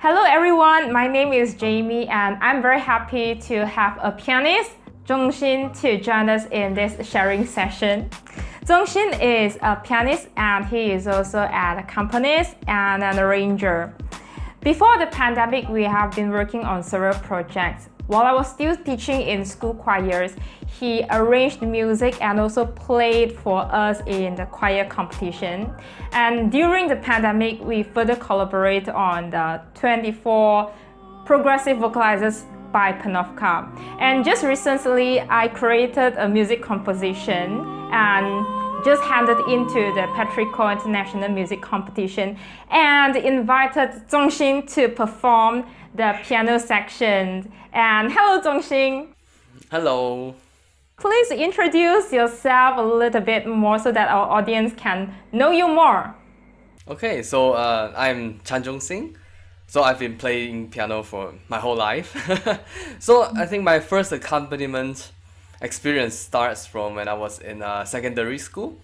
Hello everyone, my name is Jamie and I'm very happy to have a pianist, Zhong Xin, to join us in this sharing session. Zhong Xin is a pianist and he is also an accompanist and an arranger. Before the pandemic, we have been working on several projects. While I was still teaching in school choirs, he arranged music and also played for us in the choir competition. And during the pandemic, we further collaborate on the 24 progressive vocalizes by Panovka. And just recently, I created a music composition and just handed into the Patrico International Music Competition and invited Zhong Xin to perform the piano section. And hello, Zhong Xin. Hello. Please introduce yourself a little bit more so that our audience can know you more. Okay, so I'm chanzhongxin. So I've been playing piano for my whole life. So I think my first accompaniment experience starts from when I was in secondary school.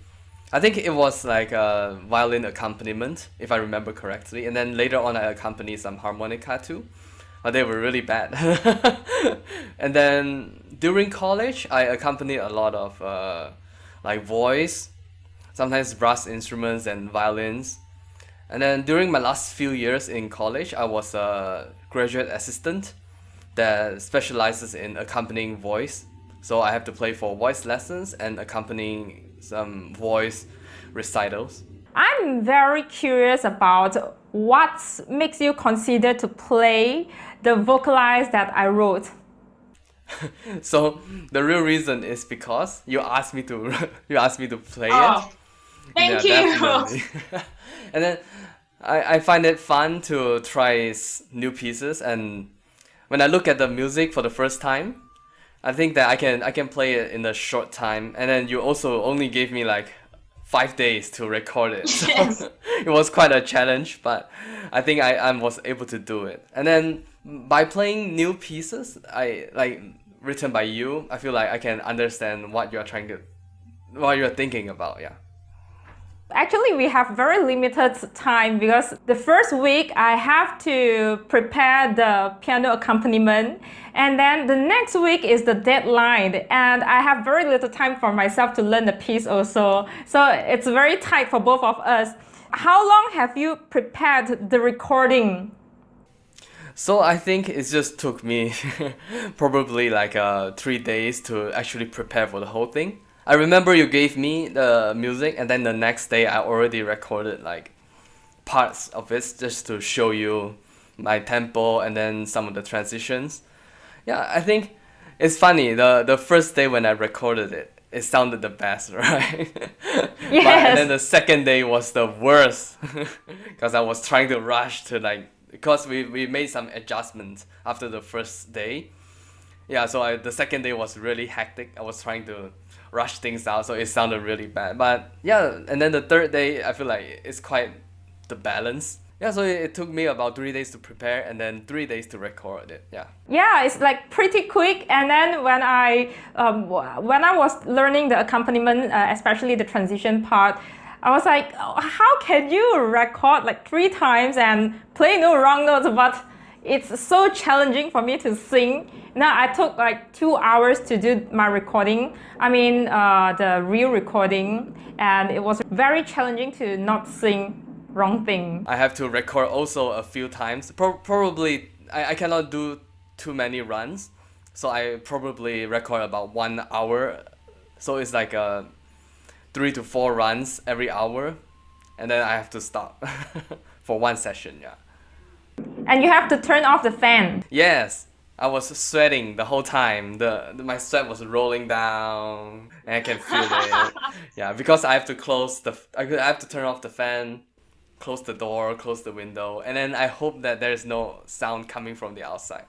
I think it was like a violin accompaniment, if I remember correctly. And then later on I accompanied some harmonica too. But they were really bad. And then during college, I accompanied a lot of like voice, sometimes brass instruments and violins. And then during my last few years in college, I was a graduate assistant that specializes in accompanying voice. So I have to play for voice lessons and accompanying some voice recitals. I'm very curious about what makes you consider to play the Vocalise that I wrote. So the real reason is because you asked me to play Oh, it. thank Yeah, you. definitely. And then I find it fun to try new pieces, and when I look at the music for the first time, I think that I can play it in a short time. And then you also only gave me like 5 days to record it. So Yes. it was quite a challenge, but I think I was able to do it. And then by playing new pieces, written by you, I feel like I can understand what you're thinking about, yeah. Actually, we have very limited time because the first week I have to prepare the piano accompaniment, and then the next week is the deadline, and I have very little time for myself to learn the piece also. So it's very tight for both of us. How long have you prepared the recording? So I think it just took me probably like 3 days to actually prepare for the whole thing. I remember you gave me the music, and then the next day I already recorded like parts of it just to show you my tempo and then some of the transitions. Yeah, I think it's funny. The first day when I recorded it, it sounded the best, right? Yes. And then the second day was the worst because I was trying to rush to because we made some adjustments after the first day. Yeah, so the second day was really hectic. I was trying to rush things out, so it sounded really bad. But yeah, and then the third day, I feel like it's quite the balance. Yeah, so it took me about 3 days to prepare and then 3 days to record it. Yeah. Yeah, it's like pretty quick. And then when I was learning the accompaniment, especially the transition part, I was like, oh, how can you record like 3 times and play no wrong notes? But it's so challenging for me to sing. Now I took like 2 hours to do my recording. I mean, the real recording, and it was very challenging to not sing wrong thing. I have to record also a few times. Probably I cannot do too many runs, so I probably record about 1 hour. So it's like 3 to 4 runs every hour, and then I have to stop for one session. Yeah. And you have to turn off the fan. Yes, I was sweating the whole time. My sweat was rolling down, and I can feel it. Yeah, because I have to I have to turn off the fan, close the door, close the window, and then I hope that there's no sound coming from the outside.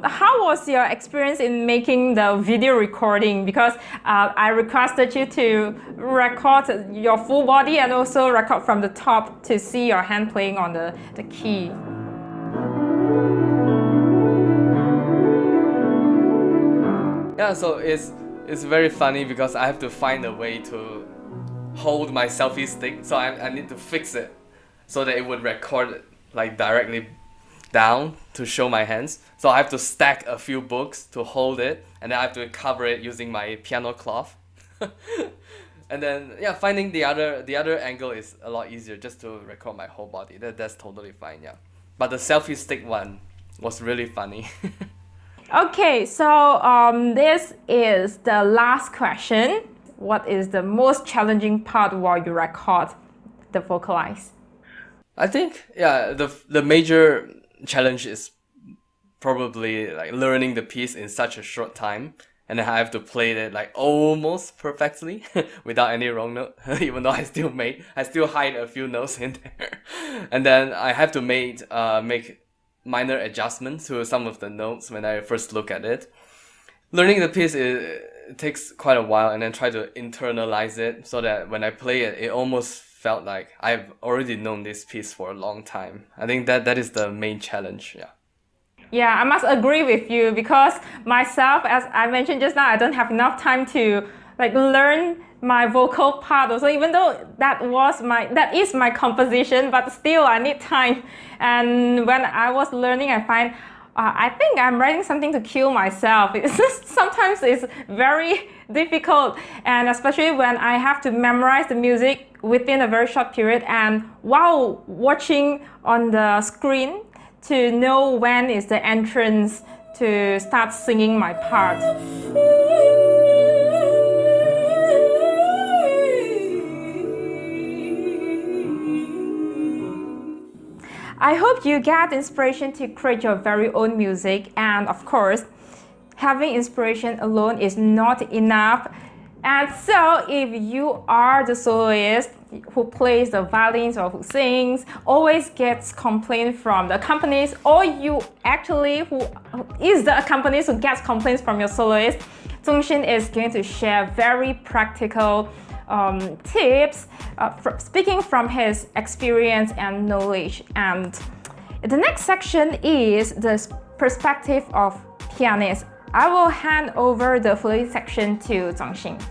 How was your experience in making the video recording? Because I requested you to record your full body and also record from the top to see your hand playing on the key. Yeah, so it's very funny because I have to find a way to hold my selfie stick, so I need to fix it so that it would record like directly down to show my hands. So I have to stack a few books to hold it, and then I have to cover it using my piano cloth. And then yeah, finding the other angle is a lot easier, just to record my whole body. That's totally fine, yeah. But the selfie stick one was really funny. Okay, so this is the last question. What is the most challenging part while you record the Vocalise? I think yeah, the major challenge is probably like learning the piece in such a short time, and then I have to play it like almost perfectly without any wrong note. Even though I still hide a few notes in there, and then I have to make minor adjustments to some of the notes when I first look at it. Learning the piece it takes quite a while, and then try to internalize it so that when I play it, it almost felt like I've already known this piece for a long time. I think that is the main challenge, yeah. Yeah, I must agree with you, because myself, as I mentioned just now, I don't have enough time to like learn my vocal part also, even though that is my composition, but still I need time. And when I was learning, I find I think I'm writing something to kill myself. Sometimes it's very difficult, and especially when I have to memorize the music within a very short period, and while watching on the screen to know when is the entrance to start singing my part. I hope you get inspiration to create your very own music, and of course, having inspiration alone is not enough. And so if you are the soloist who plays the violins or who sings, always gets complaints from the accompanist, or you actually who is the accompanist who gets complaints from your soloist, Zhong Xin is going to share very practical tips, speaking from his experience and knowledge. And the next section is the perspective of pianist. I will hand over the fluid section to Zhong Xin.